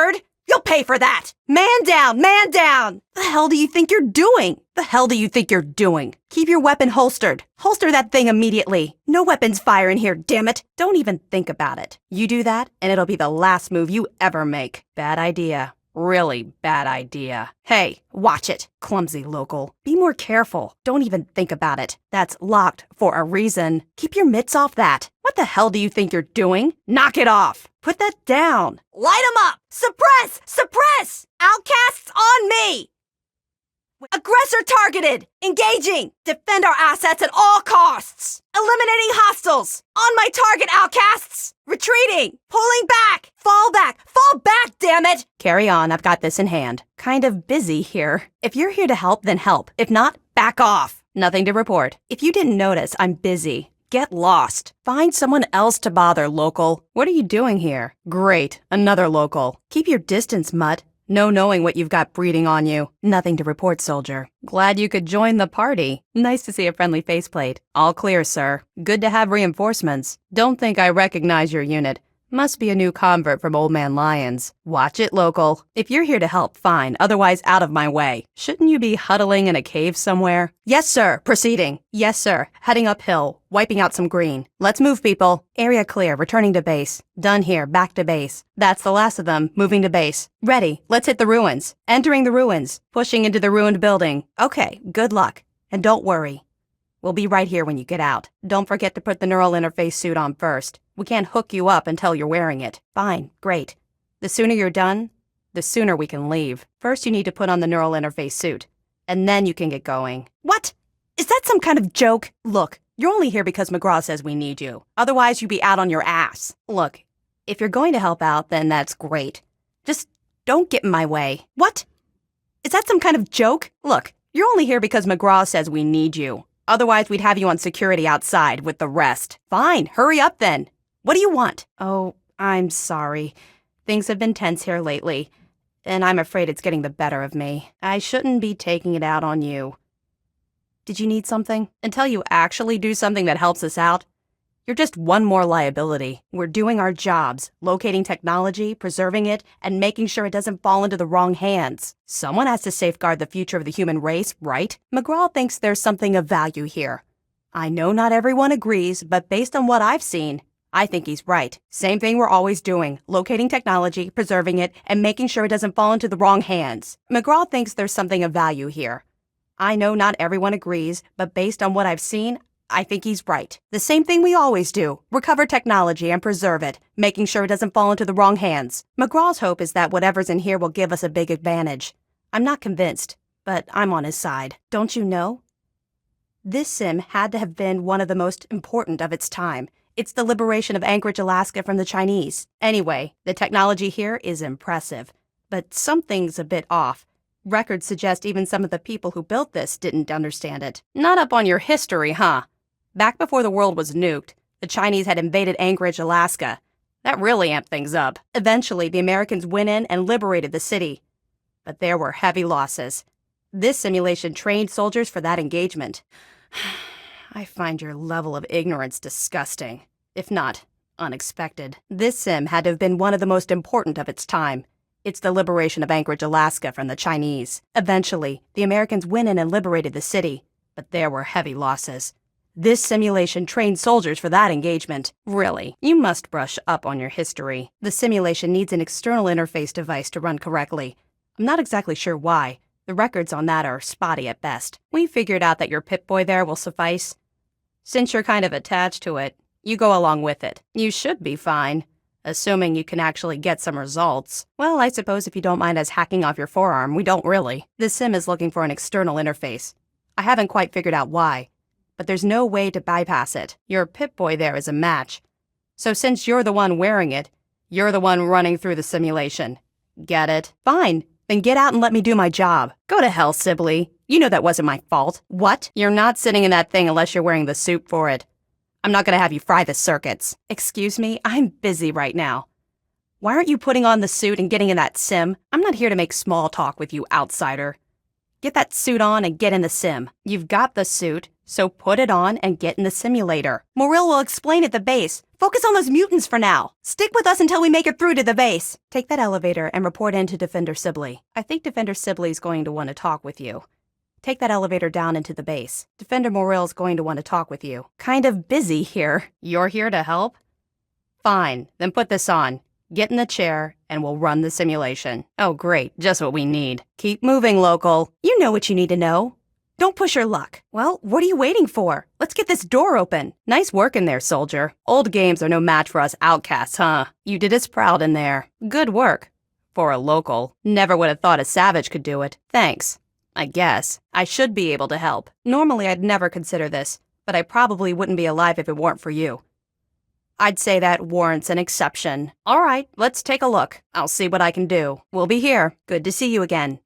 turd! You'll pay for that! Man down! Man down! The hell do you think you're doing? The hell do you think you're doing? Keep your weapon holstered. Holster that thing immediately. No weapons fire in here, damn it. Don't even think about it. You do that, and it'll be the last move you ever make. Bad idea. Really bad idea. Hey, watch it, clumsy local. Be more careful. Don't even think about it. That's locked for a reason. Keep your mitts off that. What the hell do you think you're doing? Knock it off. Put that down. Light 'em up. Suppress! Suppress! Outcasts on me! Aggressor targeted! Engaging! Defend our assets at all costs! Eliminating hostiles! On my target, outcasts! Retreating! Pulling back! Fall back! Fall back, damn it! Carry on, I've got this in hand. Kind of busy here. If you're here to help, then help. If not, back off. Nothing to report. If you didn't notice, I'm busy. Get lost. Find someone else to bother, local. What are you doing here? Great, another local. Keep your distance, mutt. No knowing what you've got breeding on you. Nothing to report, soldier. Glad you could join the party. Nice to see a friendly faceplate. All clear, sir. Good to have reinforcements. Don't think I recognize your unit. Must be a new convert from Old Man Lyons. Watch it, local. If you're here to help, fine. Otherwise, out of my way. Shouldn't you be huddling in a cave somewhere? Yes, sir. Proceeding. Yes, sir. Heading uphill. Wiping out some green. Let's move, people. Area clear. Returning to base. Done here. Back to base. That's the last of them. Moving to base. Ready. Let's hit the ruins. Entering the ruins. Pushing into the ruined building. Okay. Good luck. And don't worry. We'll be right here when you get out. Don't forget to put the neural interface suit on first. We can't hook you up until you're wearing it. Fine, great. The sooner you're done, the sooner we can leave. First you need to put on the neural interface suit, and then you can get going. What? Is that some kind of joke? Look, you're only here because McGraw says we need you. Otherwise you'd be out on your ass. Look, if you're going to help out, then that's great. Just don't get in my way. What? Is that some kind of joke? Look, you're only here because McGraw says we need you. Otherwise, we'd have you on security outside with the rest. Fine, hurry up then. What do you want? Oh, I'm sorry. Things have been tense here lately, and I'm afraid it's getting the better of me. I shouldn't be taking it out on you. Did you need something? Until you actually do something that helps us out, you're just one more liability. We're doing our jobs, locating technology, preserving it, and making sure it doesn't fall into the wrong hands. Someone has to safeguard the future of the human race, right? McGraw thinks there's something of value here. I know not everyone agrees, but based on what I've seen, I think he's right. Same thing we're always doing, locating technology, preserving it, and making sure it doesn't fall into the wrong hands. McGraw thinks there's something of value here. I know not everyone agrees, but based on what I've seen, I think he's right. The same thing we always do. Recover technology and preserve it, making sure it doesn't fall into the wrong hands. McGraw's hope is that whatever's in here will give us a big advantage. I'm not convinced, but I'm on his side. Don't you know? This sim had to have been one of the most important of its time. It's the liberation of Anchorage, Alaska from the Chinese. Anyway, the technology here is impressive, but something's a bit off. Records suggest even some of the people who built this didn't understand it. Not up on your history, huh? Back before the world was nuked, the Chinese had invaded Anchorage, Alaska. That really amped things up. Eventually, the Americans went in and liberated the city. But there were heavy losses. This simulation trained soldiers for that engagement. I find your level of ignorance disgusting, if not unexpected. This sim had to have been one of the most important of its time. It's the liberation of Anchorage, Alaska from the Chinese. Eventually, the Americans went in and liberated the city, but there were heavy losses. This simulation trained soldiers for that engagement. Really, you must brush up on your history. The simulation needs an external interface device to run correctly. I'm not exactly sure why. The records on that are spotty at best. We figured out that your Pip-Boy there will suffice. Since you're kind of attached to it, you go along with it. You should be fine, assuming you can actually get some results. Well, I suppose if you don't mind us hacking off your forearm, we don't really. The sim is looking for an external interface. I haven't quite figured out why, but there's no way to bypass it. Your Pip-Boy there is a match. So since you're the one wearing it, you're the one running through the simulation. Get it? Fine. Then get out and let me do my job. Go to hell, Sibley. You know that wasn't my fault. What? You're not sitting in that thing unless you're wearing the suit for it. I'm not gonna have you fry the circuits. Excuse me, I'm busy right now. Why aren't you putting on the suit and getting in that sim? I'm not here to make small talk with you, outsider. Get that suit on and get in the sim. You've got the suit, so put it on and get in the simulator. Morrill will explain at the base. Focus on those mutants for now. Stick with us until we make it through to the base. Take that elevator and report in to Defender Sibley. I think Defender Sibley's going to want to talk with you. Take that elevator down into the base. Defender Morrill's going to want to talk with you. Kind of busy here. You're here to help? Fine, then put this on. Get in the chair, and we'll run the simulation. Oh, great, just what we need. Keep moving, local. You know what you need to know. Don't push your luck. Well, what are you waiting for? Let's get this door open. Nice work in there, soldier. Old games are no match for us outcasts, huh? You did us proud in there. Good work. For a local. Never would have thought a savage could do it. Thanks. I guess. I should be able to help. Normally, I'd never consider this, but I probably wouldn't be alive if it weren't for you. I'd say that warrants an exception. All right, let's take a look. I'll see what I can do. We'll be here. Good to see you again.